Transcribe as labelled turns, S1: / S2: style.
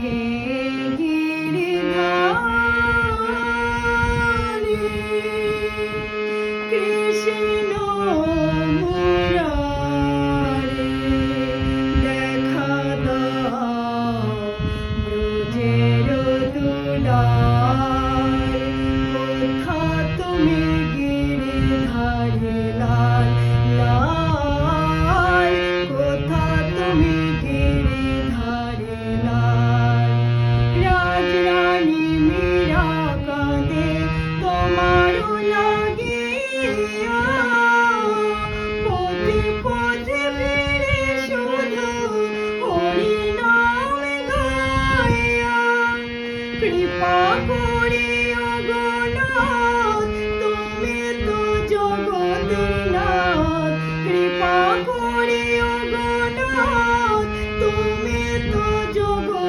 S1: হে গিরিধারী কৃষ্ণ মুরারে দেখা দাও ব্রজের দুলাল কোথা তুমি গিরিধারী লাল লাল কোথা তুমি গিরিধারী লাল রাজরানী মীরা কাঁদে তোমার লাগিয়া পথে পথে ফিরে শুধু হরি নাম গাইয়া কৃপা করিও গো নাথ তুমি তো জগতের নাথ কৃপা করিও গো নাথ তুমি তো জগতের